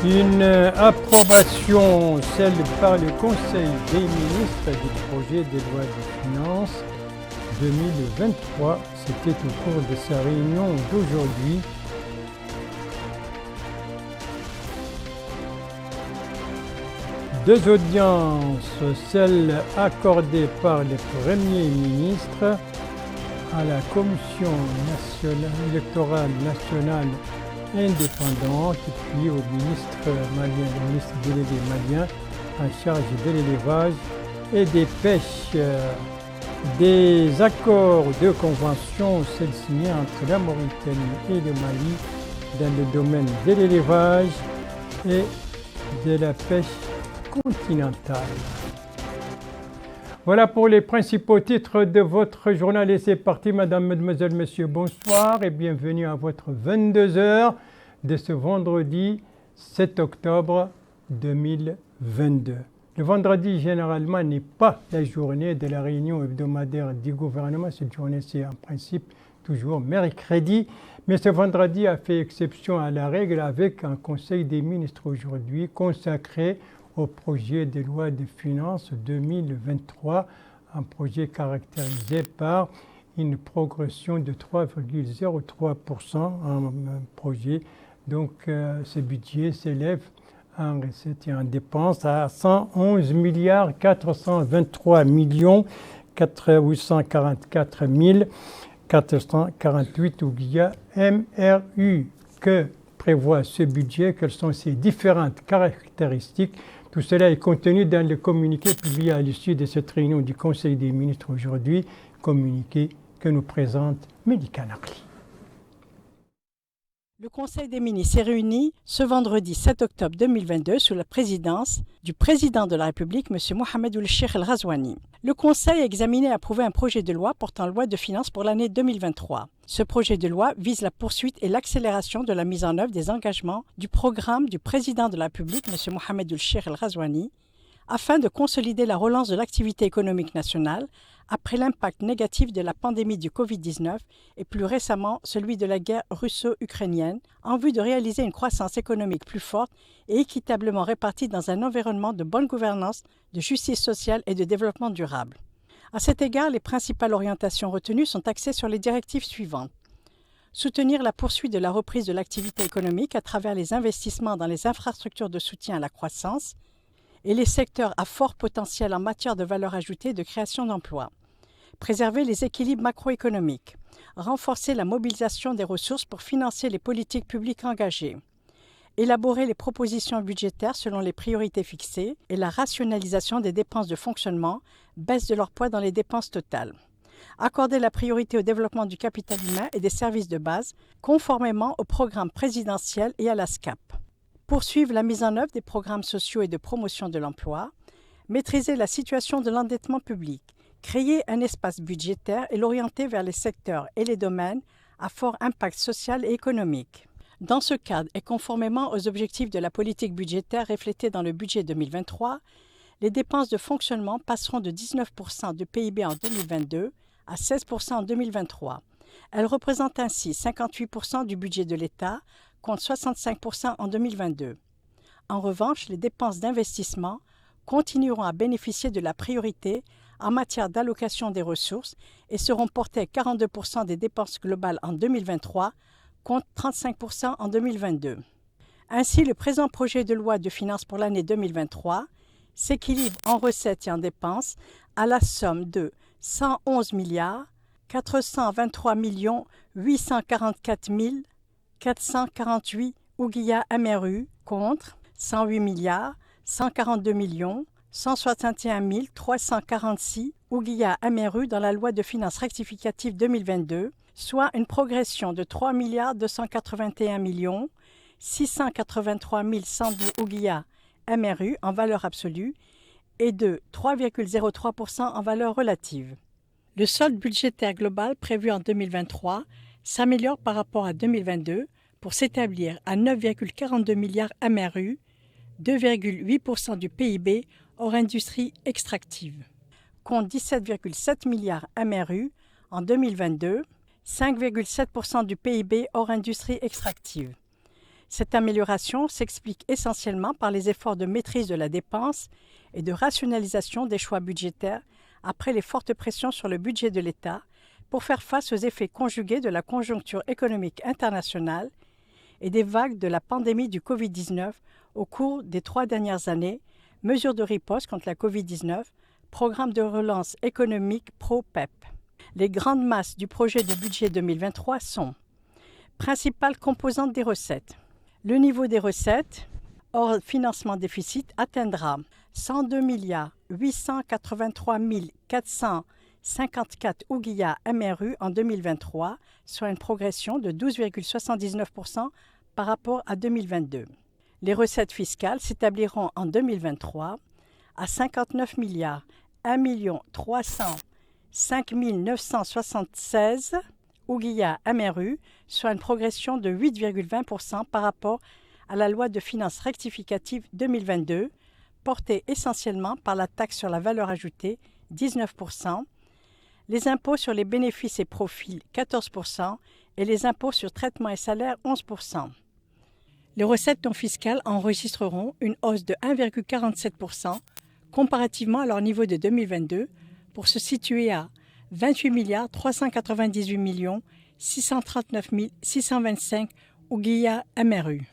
Une approbation, celle par le Conseil des ministres du projet de loi de finances 2023. C'était au cours de sa réunion d'aujourd'hui. Deux audiences, celle accordée par le Premier ministre à la Commission électorale nationale indépendante, puis au ministre malien, le ministre délégué malien en charge de l'élevage et des pêches. Des accords de convention, celles signées entre la Mauritanie et le Mali dans le domaine de l'élevage et de la pêche continentale. Voilà pour les principaux titres de votre journal et c'est parti, mesdames, mesdemoiselles, messieurs, bonsoir et bienvenue à votre 22h de ce vendredi 7 octobre 2022. Le vendredi, généralement, n'est pas la journée de la réunion hebdomadaire du gouvernement. Cette journée, c'est en principe toujours mercredi. Mais ce vendredi a fait exception à la règle avec un conseil des ministres aujourd'hui consacré au projet de loi de finances 2023, un projet caractérisé par une progression de 3,03%, un projet. Donc, ce budget s'élève en recettes et en dépenses à 111 milliards 423 millions 844 448 ouguiya MRU. Que prévoit ce budget? Quelles sont ses différentes caractéristiques? Tout cela est contenu dans le communiqué publié à l'issue de cette réunion du Conseil des ministres aujourd'hui, communiqué que nous présente Mehdi Kanakli. Le Conseil des ministres s'est réuni ce vendredi 7 octobre 2022 sous la présidence du président de la République, M. Mohamed Ould-Cheikh El Ghazouani. Le Conseil a examiné et approuvé un projet de loi portant loi de finances pour l'année 2023. Ce projet de loi vise la poursuite et l'accélération de la mise en œuvre des engagements du programme du président de la République, M. Mohamed Ould-Cheikh El Ghazouani, afin de consolider la relance de l'activité économique nationale après l'impact négatif de la pandémie du Covid-19 et plus récemment celui de la guerre russo-ukrainienne, en vue de réaliser une croissance économique plus forte et équitablement répartie dans un environnement de bonne gouvernance, de justice sociale et de développement durable. À cet égard, les principales orientations retenues sont axées sur les directives suivantes. Soutenir la poursuite de la reprise de l'activité économique à travers les investissements dans les infrastructures de soutien à la croissance et les secteurs à fort potentiel en matière de valeur ajoutée et de création d'emplois. Préserver les équilibres macroéconomiques. Renforcer la mobilisation des ressources pour financer les politiques publiques engagées. Élaborer les propositions budgétaires selon les priorités fixées et la rationalisation des dépenses de fonctionnement, baisse de leur poids dans les dépenses totales. Accorder la priorité au développement du capital humain et des services de base, conformément au programme présidentiel et à la SCAP. Poursuivre la mise en œuvre des programmes sociaux et de promotion de l'emploi. Maîtriser la situation de l'endettement public. Créer un espace budgétaire et l'orienter vers les secteurs et les domaines à fort impact social et économique. Dans ce cadre et conformément aux objectifs de la politique budgétaire reflétés dans le budget 2023, les dépenses de fonctionnement passeront de 19% de PIB en 2022 à 16% en 2023. Elles représentent ainsi 58% du budget de l'État contre 65% en 2022. En revanche, les dépenses d'investissement continueront à bénéficier de la priorité en matière d'allocation des ressources et seront portées à 42% des dépenses globales en 2023 contre 35% en 2022. Ainsi, le présent projet de loi de finances pour l'année 2023 s'équilibre en recettes et en dépenses à la somme de 111 milliards 423 844 448 ouguiya MRU contre 108 milliards 142 161 346 ouguiya MRU dans la loi de finances rectificative 2022, soit une progression de 3 281 683 110 ouguiya MRU en valeur absolue et de 3,03% en valeur relative. Le solde budgétaire global prévu en 2023 s'améliore par rapport à 2022 pour s'établir à 9,42 milliards MRU, 2,8% du PIB hors industrie extractive, contre 17,7 milliards MRU en 2022, 5,7% du PIB hors industrie extractive. Cette amélioration s'explique essentiellement par les efforts de maîtrise de la dépense et de rationalisation des choix budgétaires après les fortes pressions sur le budget de l'État pour faire face aux effets conjugués de la conjoncture économique internationale et des vagues de la pandémie du Covid-19 au cours des 3 dernières années, mesures de riposte contre la Covid-19, programme de relance économique pro-PEP. Les grandes masses du projet de budget 2023 sont principales composantes des recettes. Le niveau des recettes, hors financement déficit, atteindra 102 883 454 ouguiyas MRU en 2023, soit une progression de 12,79% par rapport à 2022. Les recettes fiscales s'établiront en 2023 à 59 1 305 976 ouguiyas MRU, soit une progression de 8,20% par rapport à la loi de finances rectificative 2022, portée essentiellement par la taxe sur la valeur ajoutée, 19%, les impôts sur les bénéfices et profits, 14%, et les impôts sur traitements et salaires, 11%. Les recettes non fiscales enregistreront une hausse de 1,47% comparativement à leur niveau de 2022 pour se situer à 28 398 639 625 ouguiyas MRU,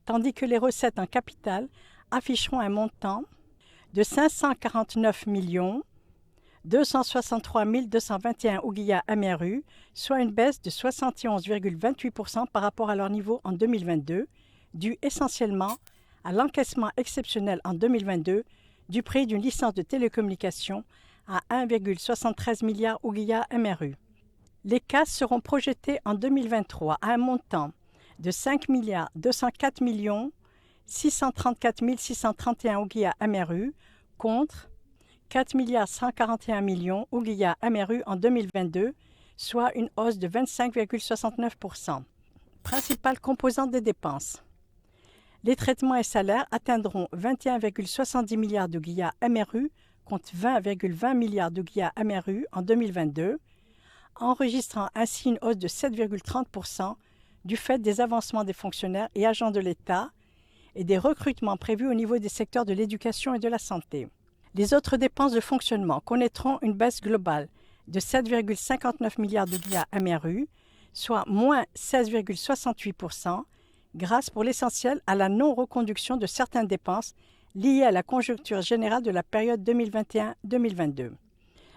tandis que les recettes en capital afficheront un montant de 549 263 221 ouguiyas MRU, soit une baisse de 71,28% par rapport à leur niveau en 2022, due essentiellement à l'encaissement exceptionnel en 2022 du prix d'une licence de télécommunication à 1,73 milliard ouguiyas MRU. Les CAS seront projetés en 2023 à un montant de 5 204 634 631 ouguiyas MRU contre 4 141 millions ouguiyas MRU en 2022, soit une hausse de 25,69%. Principales composantes des dépenses. Les traitements et salaires atteindront 21,70 milliards d'ouguiyas MRU contre 20,20 milliards d'ouguiyas MRU en 2022, enregistrant ainsi une hausse de 7,30% du fait des avancements des fonctionnaires et agents de l'État et des recrutements prévus au niveau des secteurs de l'éducation et de la santé. Les autres dépenses de fonctionnement connaîtront une baisse globale de 7,59 milliards d'ouguiyas MRU, soit moins 16,68%, grâce pour l'essentiel à la non-reconduction de certaines dépenses liées à la conjoncture générale de la période 2021-2022.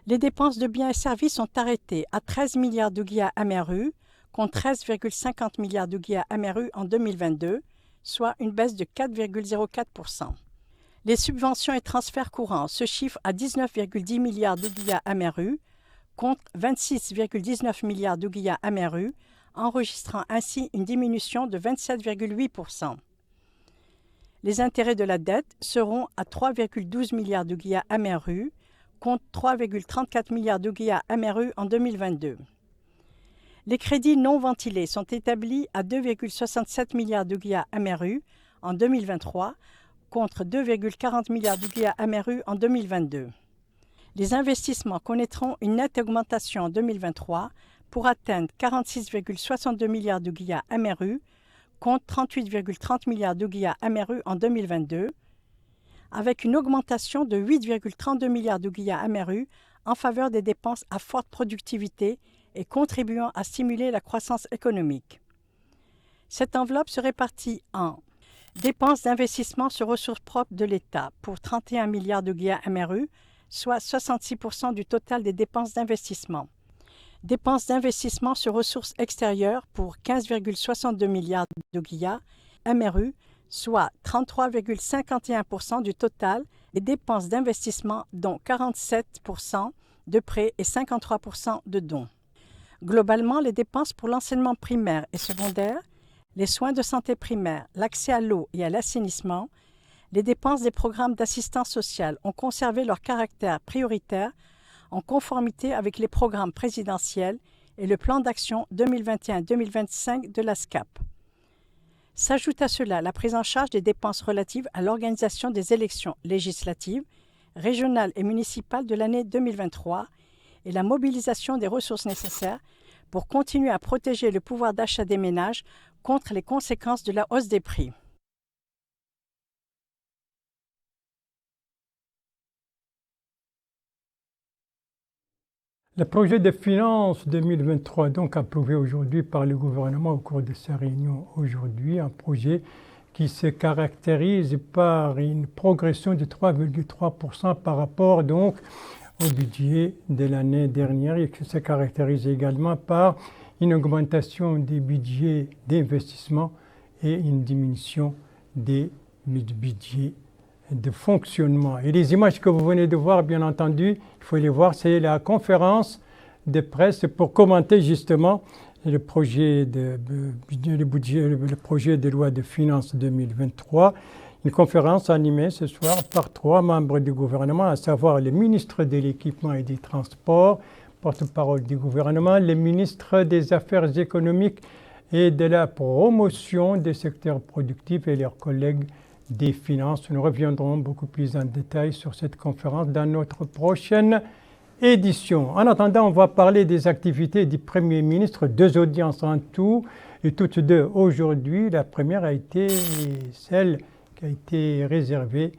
Les dépenses de biens et services sont arrêtées à 13 milliards d'ouguiyas MRU contre 13,50 milliards d'ouguiyas MRU en 2022, soit une baisse de 4,04%. Les subventions et transferts courants se chiffrent à 19,10 milliards d'ouguiyas MRU contre 26,19 milliards d'ouguiyas MRU, enregistrant ainsi une diminution de 27,8%. Les intérêts de la dette seront à 3,12 milliards d'ouguiyas MRU contre 3,34 milliards d'ouguiyas MRU en 2022. Les crédits non ventilés sont établis à 2,67 milliards d'ouguiyas MRU en 2023 contre 2,40 milliards d'ouguiyas MRU en 2022. Les investissements connaîtront une nette augmentation en 2023 pour atteindre 46,62 milliards d'ouguiyas MRU contre 38,30 milliards d'ouguiyas MRU en 2022, avec une augmentation de 8,32 milliards d'ouguiyas MRU en faveur des dépenses à forte productivité et contribuant à stimuler la croissance économique. Cette enveloppe se répartit en dépenses d'investissement sur ressources propres de l'État pour 31 milliards d'ouguiyas MRU, soit 66% du total des dépenses d'investissement. Dépenses d'investissement sur ressources extérieures pour 15,62 milliards d'ouguiyas MRU, soit 33,51% du total des dépenses d'investissement, dont 47% de prêts et 53% de dons. Globalement, les dépenses pour l'enseignement primaire et secondaire, les soins de santé primaire, l'accès à l'eau et à l'assainissement, les dépenses des programmes d'assistance sociale ont conservé leur caractère prioritaire en conformité avec les programmes présidentiels et le plan d'action 2021-2025 de la SCAP. S'ajoute à cela la prise en charge des dépenses relatives à l'organisation des élections législatives, régionales et municipales de l'année 2023 et la mobilisation des ressources nécessaires pour continuer à protéger le pouvoir d'achat des ménages contre les conséquences de la hausse des prix. Le projet de finances 2023, donc approuvé aujourd'hui par le gouvernement au cours de sa réunion aujourd'hui, un projet qui se caractérise par une progression de 3,3% par rapport donc au budget de l'année dernière et qui se caractérise également par une augmentation des budgets d'investissement et une diminution des budgets de fonctionnement. Et les images que vous venez de voir, bien entendu, il faut les voir, c'est la conférence de presse pour commenter justement le projet de loi de finances 2023. Une conférence animée ce soir par 3 membres du gouvernement, à savoir le ministre de l'Équipement et des Transports, porte-parole du gouvernement, le ministre des Affaires économiques et de la promotion des secteurs productifs et leurs collègues des finances. Nous reviendrons beaucoup plus en détail sur cette conférence dans notre prochaine édition. En attendant, on va parler des activités du Premier ministre, 2 audiences en tout, et toutes 2 aujourd'hui. La première a été celle qui a été réservée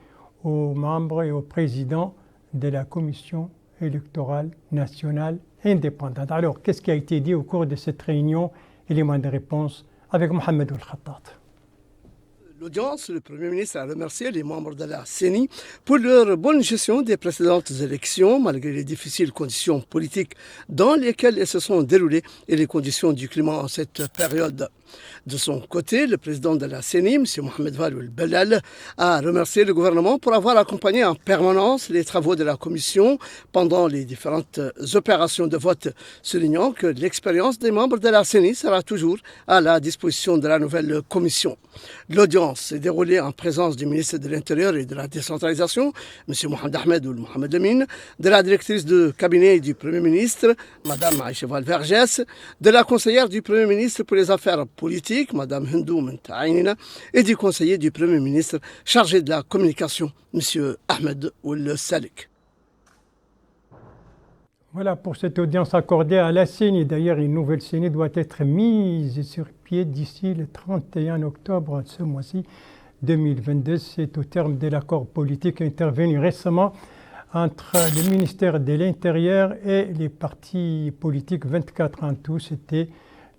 aux membres et aux présidents de la Commission électorale nationale indépendante. Alors, qu'est-ce qui a été dit au cours de cette réunion? Élément de réponse avec Mohamed Ould-Khattat. L'audience, le Premier ministre a remercié les membres de la CENI pour leur bonne gestion des précédentes élections, malgré les difficiles conditions politiques dans lesquelles elles se sont déroulées et les conditions du climat en cette période. De son côté, le président de la CENI, M. Mohamed Wael Belal, a remercié le gouvernement pour avoir accompagné en permanence les travaux de la commission pendant les différentes opérations de vote, soulignant que l'expérience des membres de la CENI sera toujours à la disposition de la nouvelle commission. L'audience s'est déroulée en présence du ministre de l'Intérieur et de la Décentralisation, M. Mohamed Ahmed Ould Mohamed Lamine, de la directrice de cabinet du Premier ministre, Mme Aïcha Val-Vergès, de la conseillère du Premier ministre pour les affaires politiques, Mme Hindou Mentaïnina, et du conseiller du Premier ministre chargé de la communication, M. Ahmed Ould Salik. Voilà pour cette audience accordée à la CENI. D'ailleurs, une nouvelle CENI doit être mise sur pied d'ici le 31 octobre de ce mois-ci 2022. C'est au terme de l'accord politique intervenu récemment entre le ministère de l'Intérieur et les partis politiques, 24 en tout. C'était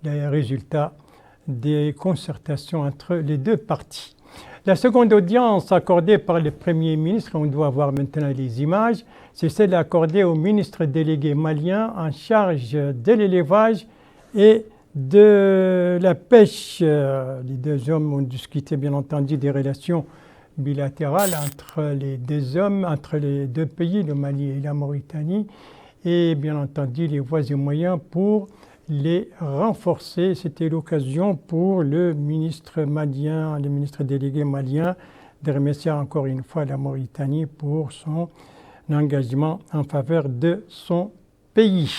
le résultat des concertations entre les 2 partis. La seconde audience accordée par le Premier ministre, on doit voir maintenant les images, c'est celle accordée au ministre délégué malien en charge de l'élevage et de la pêche. Les 2 hommes ont discuté bien entendu des relations bilatérales entre les 2 hommes, entre les 2 pays, le Mali et la Mauritanie, et bien entendu les voies et moyens pour les renforcer. C'était l'occasion pour le ministre malien, le ministre délégué malien, de remercier encore une fois la Mauritanie pour son engagement en faveur de son pays.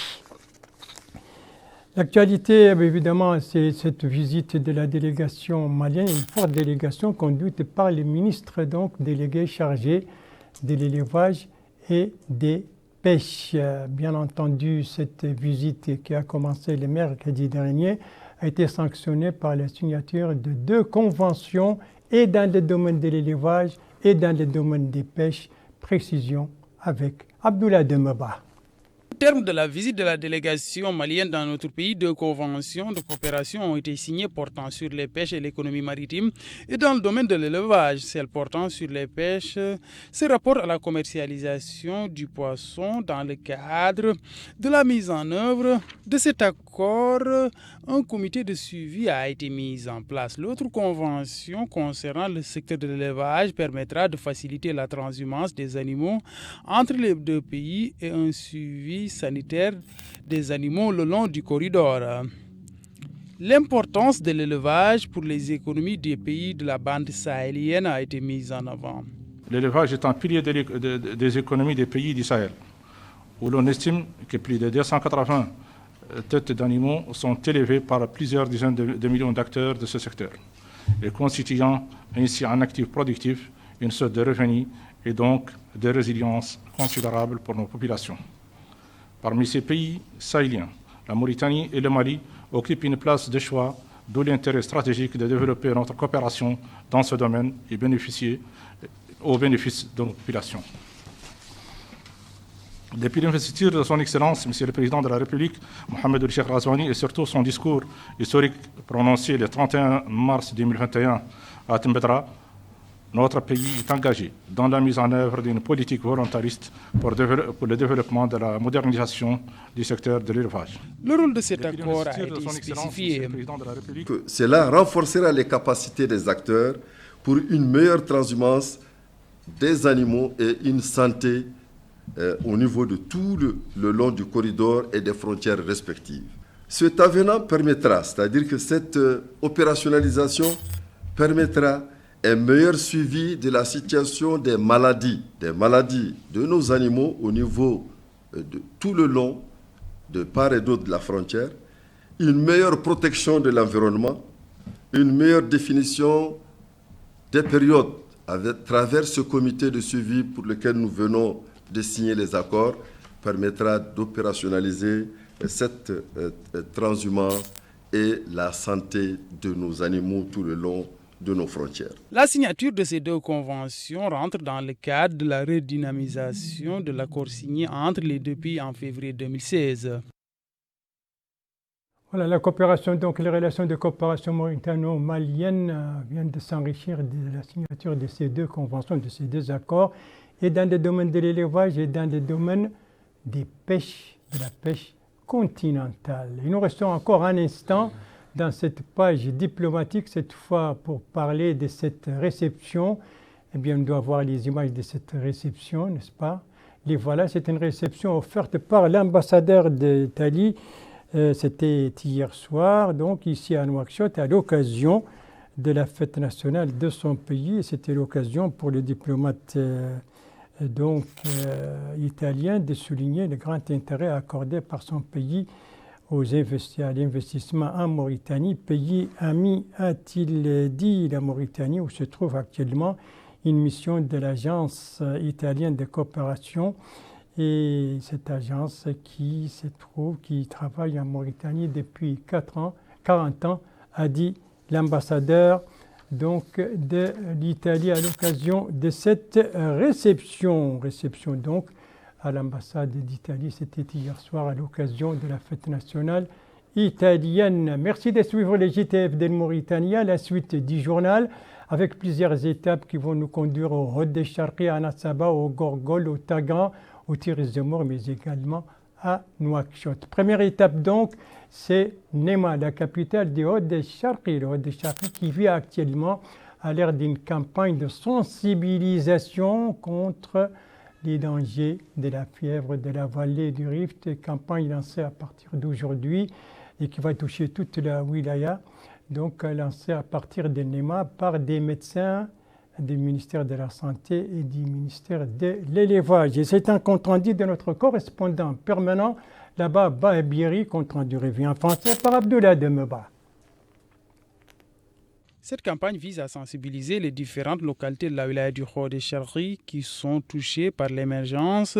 L'actualité, évidemment, c'est cette visite de la délégation malienne, une forte délégation conduite par le ministre donc délégué chargé de l'élevage et des pêche. Bien entendu, cette visite qui a commencé le mercredi dernier a été sanctionnée par la signature de 2 conventions et dans le domaine de l'élevage et dans le domaine des pêches. Précision avec Abdoulaye Demeba. Au terme de la visite de la délégation malienne dans notre pays, 2 conventions de coopération ont été signées portant sur les pêches et l'économie maritime. Et dans le domaine de l'élevage, celle portant sur les pêches se rapporte à la commercialisation du poisson dans le cadre de la mise en œuvre de cet accord. Un comité de suivi a été mis en place. L'autre convention concernant le secteur de l'élevage permettra de faciliter la transhumance des animaux entre les 2 pays et un suivi sanitaire des animaux le long du corridor. L'importance de l'élevage pour les économies des pays de la bande sahélienne a été mise en avant. L'élevage est un pilier des économies des pays du Sahel, où l'on estime que plus de 280 têtes d'animaux sont élevées par plusieurs dizaines de millions d'acteurs de ce secteur, et constituant ainsi un actif productif, une source de revenus et donc de résilience considérable pour nos populations. Parmi ces pays sahéliens, la Mauritanie et le Mali occupent une place de choix, d'où l'intérêt stratégique de développer notre coopération dans ce domaine et bénéficier au bénéfice de nos populations. Depuis l'investiture de son Excellence, Monsieur le Président de la République, Mohamed Ould-Cheikh Al-Ghazouani, et surtout son discours historique prononcé le 31 mars 2021 à Tembedra, notre pays est engagé dans la mise en œuvre d'une politique volontariste pour le développement de la modernisation du secteur de l'élevage. Le rôle de cet accord a été spécifié. Cela renforcera les capacités des acteurs pour une meilleure transhumance des animaux et une santé au niveau de tout le long du corridor et des frontières respectives. Cet avenant permettra, c'est-à-dire que cette opérationnalisation permettra un meilleur suivi de la situation des maladies de nos animaux au niveau de tout le long, de part et d'autre de la frontière, une meilleure protection de l'environnement, une meilleure définition des périodes à travers ce comité de suivi pour lequel nous venons de signer les accords, permettra d'opérationnaliser cette transhumance et la santé de nos animaux tout le long de nos frontières. La signature de ces deux conventions rentre dans le cadre de la redynamisation de l'accord signé entre les deux pays en février 2016. Voilà, la coopération, donc les relations de coopération mauritano-malienne viennent de s'enrichir de la signature de ces deux conventions, de ces deux accords, et dans le domaine de l'élevage et dans le domaine des pêches, de la pêche continentale. Et nous restons encore un instant dans cette page diplomatique, cette fois pour parler de cette réception. Eh bien, on doit voir les images de cette réception, n'est-ce pas? Les voilà, c'est une réception offerte par l'ambassadeur d'Italie. C'était hier soir, donc ici à Nouakchott, à l'occasion de la fête nationale de son pays. C'était l'occasion pour le diplomate italien de souligner le grand intérêt accordé par son pays à l'investissement en Mauritanie, pays ami, a-t-il dit, la Mauritanie, où se trouve actuellement une mission de l'agence italienne de coopération. Et cette agence qui travaille en Mauritanie depuis 40 ans, a dit l'ambassadeur de l'Italie à l'occasion de cette réception. Réception donc à l'ambassade d'Italie, c'était hier soir à l'occasion de la fête nationale italienne. Merci de suivre les JTF de Mauritanie, la suite du journal, avec plusieurs étapes qui vont nous conduire au Hod de Charqi, à Nassaba, au Gorgol, au Tagan, au Tiris de Mor, mais également à Nouakchott. Première étape donc, c'est Nema, la capitale du Hod de Charqi. Le Hod de Charqi qui vit actuellement à l'ère d'une campagne de sensibilisation contre les dangers de la fièvre de la vallée du Rift, campagne lancée à partir d'aujourd'hui et qui va toucher toute la wilaya, donc lancée à partir de Nema par des médecins du ministère de la Santé et du ministère de l'Élevage. Et c'est un compte-rendu de notre correspondant permanent là-bas, Bahebiri, compte-rendu revue en français par Abdoulaye Demeba. Cette campagne vise à sensibiliser les différentes localités de la wilaya du Hod de Charqi qui sont touchées par l'émergence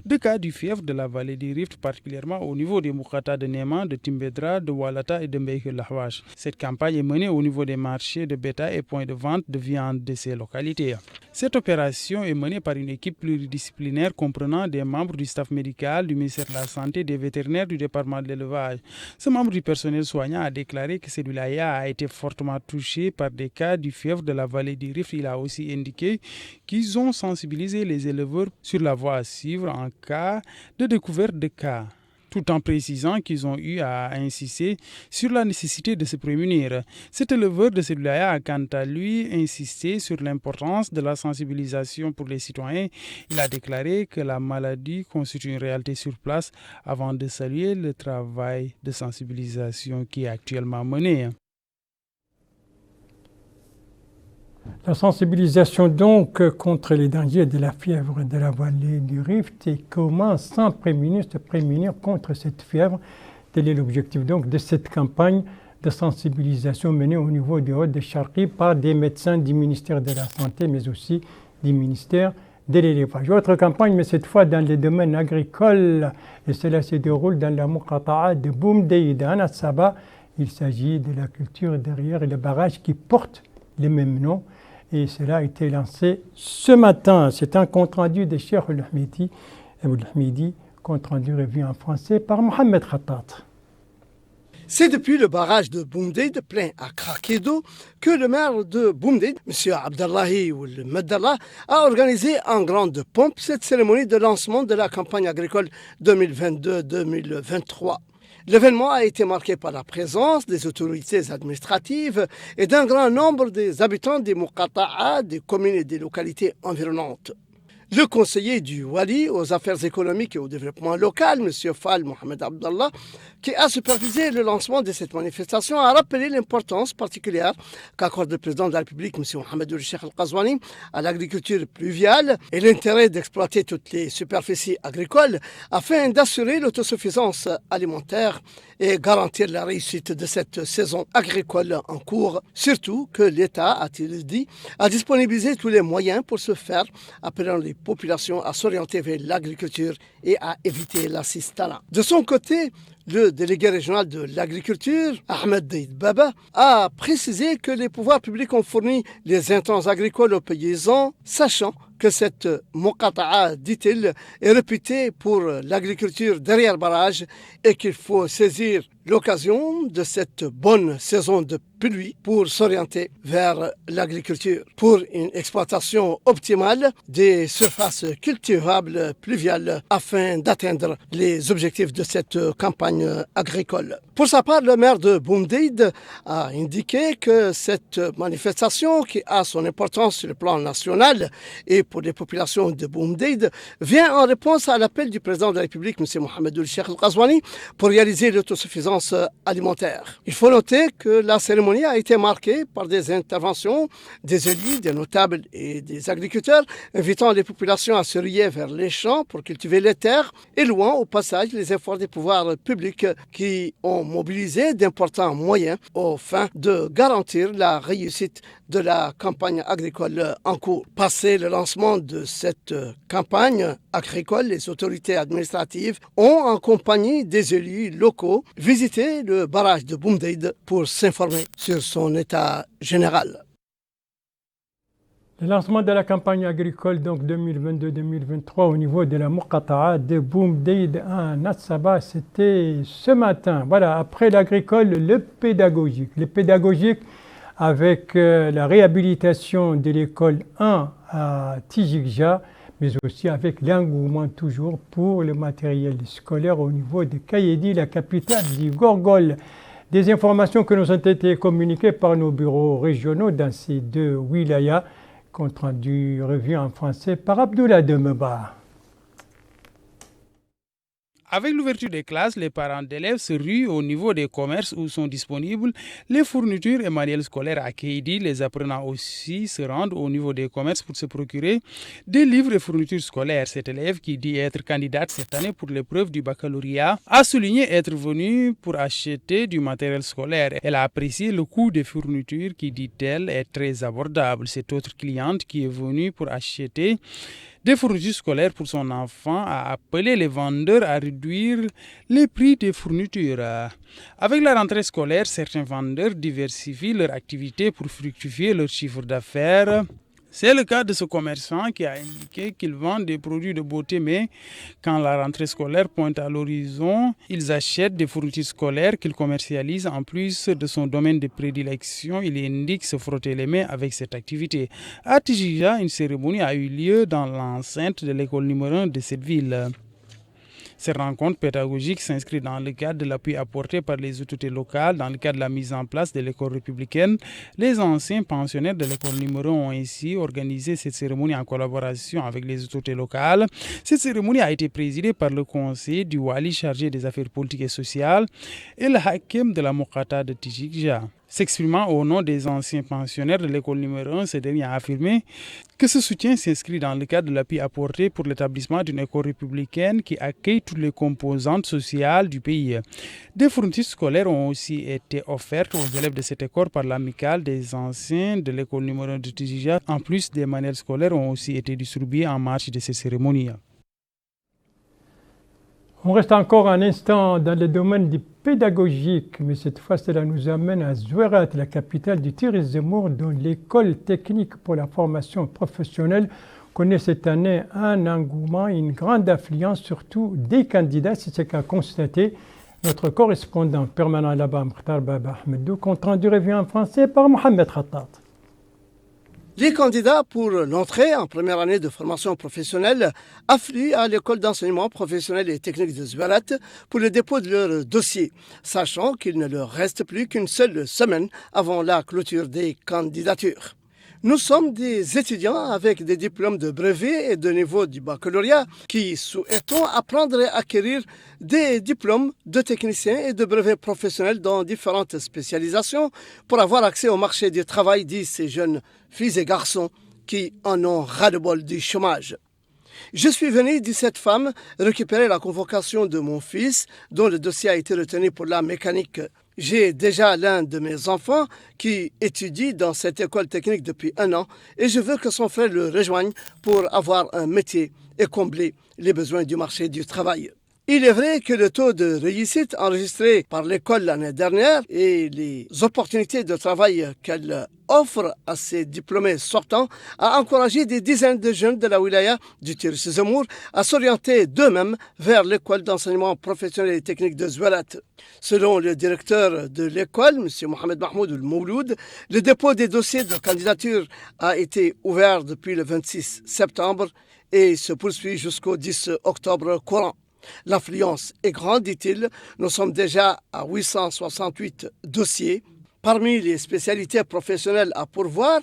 de cas du fièvre de la vallée du Rift, particulièrement au niveau des Moukata de Nema, de Timbedra, de Walata et de Mbeyke-Lahwash. Cette campagne est menée au niveau des marchés de bétail et points de vente de viande de ces localités. Cette opération est menée par une équipe pluridisciplinaire comprenant des membres du staff médical, du ministère de la Santé, des vétérinaires du département de l'élevage. Ce membre du personnel soignant a déclaré que cette wilaya a été fortement touchée par des cas du fièvre de la vallée du Rift. Il a aussi indiqué qu'ils ont sensibilisé les éleveurs sur la voie à suivre en cas de découverte de cas, tout en précisant qu'ils ont eu à insister sur la nécessité de se prémunir. Cet éleveur de Cédulaïa a quant à lui insisté sur l'importance de la sensibilisation pour les citoyens. Il a déclaré que la maladie constitue une réalité sur place avant de saluer le travail de sensibilisation qui est actuellement mené. La sensibilisation donc contre les dangers de la fièvre de la vallée du Rift et comment se prémunir contre cette fièvre. Tel est l'objectif donc de cette campagne de sensibilisation menée au niveau du Hod de Charqi par des médecins du ministère de la Santé mais aussi du ministère de l'élevage. Autre campagne, mais cette fois dans les domaines agricoles, et cela se déroule dans la Muqata'a de Boumdeid, à Nassaba. Il s'agit de la culture derrière le barrage qui porte le même nom. Et cela a été lancé ce matin. C'est un compte-rendu de Cheikh Al-Hamidi, compte-rendu revu en français par Mohamed Khattat. C'est depuis le barrage de Boumdeid, plein à craquer d'eau, que le maire de Boumdeid, M. Abdallahi Ould Maddallah, a organisé en grande pompe cette cérémonie de lancement de la campagne agricole 2022-2023. L'événement a été marqué par la présence des autorités administratives et d'un grand nombre des habitants des Muqata'a, des communes et des localités environnantes. Le conseiller du Wali aux affaires économiques et au développement local, M. Fall Mohamed Abdallah, qui a supervisé le lancement de cette manifestation, a rappelé l'importance particulière qu'accorde le président de la République, M. Mohamed Ould Al-Ghazouani, à l'agriculture pluviale et l'intérêt d'exploiter toutes les superficies agricoles afin d'assurer l'autosuffisance alimentaire et garantir la réussite de cette saison agricole en cours. Surtout que l'État, a-t-il dit, a disponibilisé tous les moyens pour ce faire, appelant les populations à s'orienter vers l'agriculture et à éviter l'assistanat. De son côté, le délégué régional de l'agriculture, Ahmed Deid Baba, a précisé que les pouvoirs publics ont fourni les intrants agricoles aux paysans, sachant que cette Muqata'a, dit-il, est réputée pour l'agriculture derrière barrage et qu'il faut saisir l'occasion de cette bonne saison de pluie pour s'orienter vers l'agriculture, pour une exploitation optimale des surfaces cultivables pluviales afin d'atteindre les objectifs de cette campagne agricole. Pour sa part, le maire de Boumdeid a indiqué que cette manifestation, qui a son importance sur le plan national et pour les populations de Boumdeid, vient en réponse à l'appel du président de la République, M. Mohamed Ould Al-Ghazouani, pour réaliser l'autosuffisance alimentaire. Il faut noter que la cérémonie a été marquée par des interventions des élus, des notables et des agriculteurs, invitant les populations à se rier vers les champs pour cultiver les terres et louant au passage les efforts des pouvoirs publics qui ont mobilisé d'importants moyens aux fins de garantir la réussite de la campagne agricole en cours. Passé le lancement de cette campagne agricole, les autorités administratives ont, en compagnie des élus locaux, visité le barrage de Boumdeid pour s'informer sur son état général. Le lancement de la campagne agricole donc 2022-2023 au niveau de la Muqata'a de Boumdeid à Nassaba, c'était ce matin. Voilà, après l'agricole, le pédagogique. Le pédagogique avec la réhabilitation de l'école 1 à Tijikja, mais aussi avec l'engouement toujours pour le matériel scolaire au niveau de Kayedi, la capitale du Gorgol. Des informations que nous ont été communiquées par nos bureaux régionaux dans ces deux wilayas, compte rendu revu en français par Abdoulaye Demeba. Avec l'ouverture des classes, les parents d'élèves se ruent au niveau des commerces où sont disponibles les fournitures et manuels scolaires à Kayedi. Les apprenants aussi se rendent au niveau des commerces pour se procurer des livres et fournitures scolaires. Cet élève, qui dit être candidate cette année pour l'épreuve du baccalauréat, a souligné être venue pour acheter du matériel scolaire. Elle a apprécié le coût des fournitures qui, dit-elle, est très abordable. Cette autre cliente qui est venue pour acheter des fournitures scolaires pour son enfant a appelé les vendeurs à réduire les prix des fournitures. Avec la rentrée scolaire, certains vendeurs diversifient leur activité pour fructifier leur chiffre d'affaires. C'est le cas de ce commerçant qui a indiqué qu'il vend des produits de beauté, mais quand la rentrée scolaire pointe à l'horizon, ils achètent des fournitures scolaires qu'ils commercialisent. En plus de son domaine de prédilection, il indique se frotter les mains avec cette activité. À Tijikja, une cérémonie a eu lieu dans l'enceinte de l'école numéro 1 de cette ville. Ces rencontres pédagogiques s'inscrivent dans le cadre de l'appui apporté par les autorités locales dans le cadre de la mise en place de l'école républicaine. Les anciens pensionnaires de l'école numéro 1 ont ainsi organisé cette cérémonie en collaboration avec les autorités locales. Cette cérémonie a été présidée par le conseiller du Wali chargé des affaires politiques et sociales et le hakim de la Muqata'a de Tijikja. S'exprimant au nom des anciens pensionnaires de l'école numéro 1, ce dernier a affirmé que ce soutien s'inscrit dans le cadre de l'appui apporté pour l'établissement d'une école républicaine qui accueille toutes les composantes sociales du pays. Des fournitures scolaires ont aussi été offertes aux élèves de cette école par l'amicale des anciens de l'école numéro 1 de Tijija. En plus, des manuels scolaires ont aussi été distribués en marge de ces cérémonies. On reste encore un instant dans le domaine du pédagogique, mais cette fois, cela nous amène à Zouerat, la capitale du Tiris Zemour, dont l'école technique pour la formation professionnelle connaît cette année un engouement et une grande affluence, surtout des candidats. C'est ce qu'a constaté notre correspondant permanent là-bas, Mokhtar Baba Ahmedou, compte rendu revue en français par Mohamed Khattat. Les candidats pour l'entrée en première année de formation professionnelle affluent à l'école d'enseignement professionnel et technique de Zouerat pour le dépôt de leur dossier, sachant qu'il ne leur reste plus qu'une seule semaine avant la clôture des candidatures. Nous sommes des étudiants avec des diplômes de brevet et de niveau du baccalauréat qui souhaitons apprendre et acquérir des diplômes de techniciens et de brevets professionnels dans différentes spécialisations pour avoir accès au marché du travail, disent ces jeunes filles et garçons qui en ont ras-le-bol du chômage. Je suis venu, dit cette femme, récupérer la convocation de mon fils dont le dossier a été retenu pour la mécanique. J'ai déjà l'un de mes enfants qui étudie dans cette école technique depuis 1 an et je veux que son frère le rejoigne pour avoir un métier et combler les besoins du marché du travail. Il est vrai que le taux de réussite enregistré par l'école l'année dernière et les opportunités de travail qu'elle offre à ses diplômés sortants a encouragé des dizaines de jeunes de la wilaya du Tiris Zemour à s'orienter d'eux-mêmes vers l'école d'enseignement professionnel et technique de Zouerat. Selon le directeur de l'école, M. Mohamed Mahmoud Mouloud, le dépôt des dossiers de candidature a été ouvert depuis le 26 septembre et se poursuit jusqu'au 10 octobre courant. L'affluence est grande, dit-il. Nous sommes déjà à 868 dossiers. Parmi les spécialités professionnelles à pourvoir,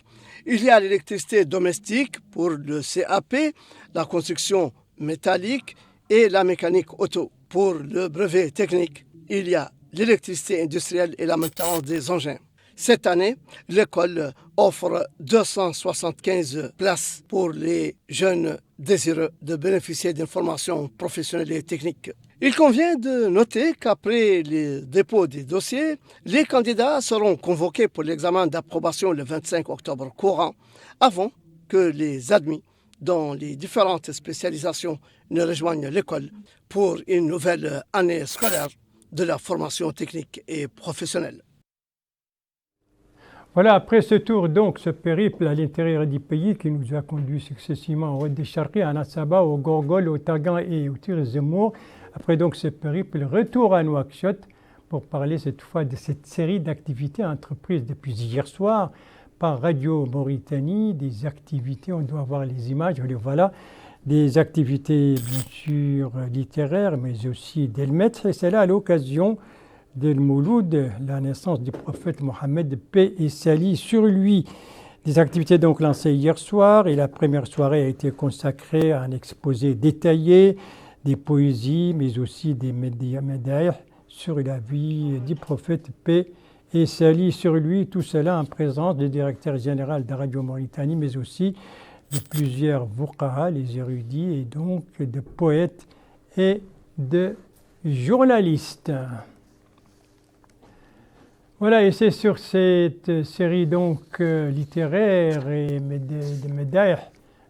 il y a l'électricité domestique pour le CAP, la construction métallique et la mécanique auto. Pour le brevet technique, il y a l'électricité industrielle et la maintenance des engins. Cette année, l'école offre 275 places pour les jeunes désireux de bénéficier d'une formation professionnelle et technique. Il convient de noter qu'après le dépôt des dossiers, les candidats seront convoqués pour l'examen d'approbation le 25 octobre courant, avant que les admis dans les différentes spécialisations ne rejoignent l'école pour une nouvelle année scolaire de la formation technique et professionnelle. Voilà, après ce tour, donc, ce périple à l'intérieur du pays qui nous a conduits successivement au Wadi Sharqi, à Nassaba, au Gorgol, au Tagan et au Tiris Zemour. Après donc ce périple, retour à Nouakchott pour parler cette fois de cette série d'activités entreprises depuis hier soir par Radio Mauritanie, des activités, on doit voir les images, les voilà, des activités bien sûr littéraires, mais aussi d'Elmetz, et c'est là à l'occasion de Mouloud, la naissance du prophète Mohammed, paix et salut sur lui. Des activités donc lancées hier soir et la première soirée a été consacrée à un exposé détaillé, des poésies, mais aussi des médailles sur la vie du prophète, paix et salut sur lui. Tout cela en présence du directeur général de Radio Mauritanie, mais aussi de plusieurs vuqaha, les érudits, et donc de poètes et de journalistes. Voilà, et c'est sur cette série donc littéraire et de médailles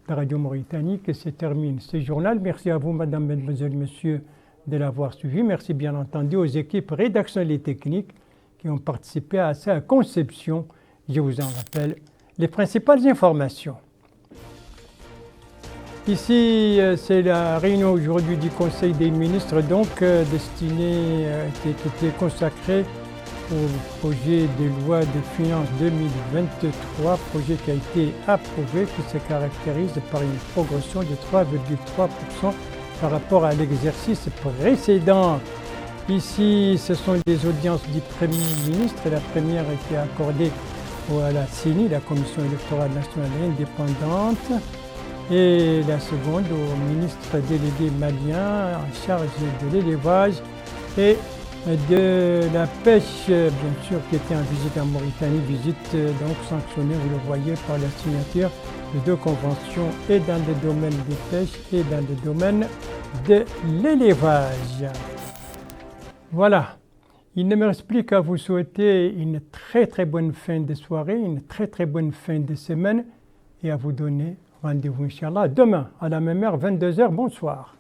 de Radio Mauritanie que se termine ce journal. Merci à vous, madame, mesdemoiselles, messieurs, de l'avoir suivi. Merci bien entendu aux équipes rédactionnelles et techniques qui ont participé à sa conception. Je vous en rappelle les principales informations. Ici, c'est la réunion aujourd'hui du Conseil des ministres, donc destinée, qui était consacrée au projet de loi de finances 2023, projet qui a été approuvé, qui se caractérise par une progression de 3,3% par rapport à l'exercice précédent. Ici, ce sont les audiences du Premier ministre. La première a été accordée à la CENI, la Commission électorale nationale indépendante, et la seconde au ministre délégué malien en charge de l'élevage et de la pêche, bien sûr, qui était en visite en Mauritanie, visite donc sanctionnée, vous le voyez, par la signature de 2 conventions et dans le domaine des pêches et dans le domaine de l'élevage. Voilà, il ne me reste plus qu'à vous souhaiter une très bonne fin de soirée, une très bonne fin de semaine et à vous donner rendez-vous, Inch'Allah, demain à la même heure, 22h. Bonsoir.